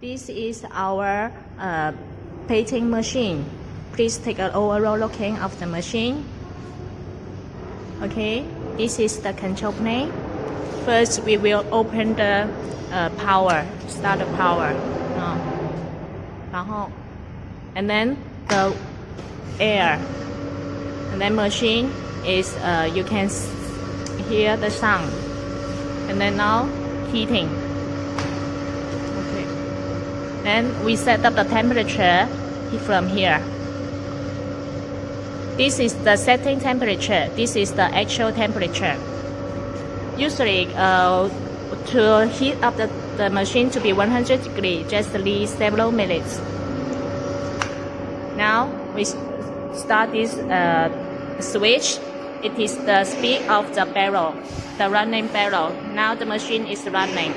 This is our painting machine. Please take an overall looking of the machine. Okay, this is the control plane. First, we will open the power, start the power. And then the air. And then machine is, you can hear the sound. And then now, heating. Okay. Then we set up the temperature from here. This is the setting temperature. This is the actual temperature. Usually, to heat up the machine to be 100 degrees, just leave several minutes. Now we start this switch. It is the speed of the barrel, the running barrel. Now the machine is running.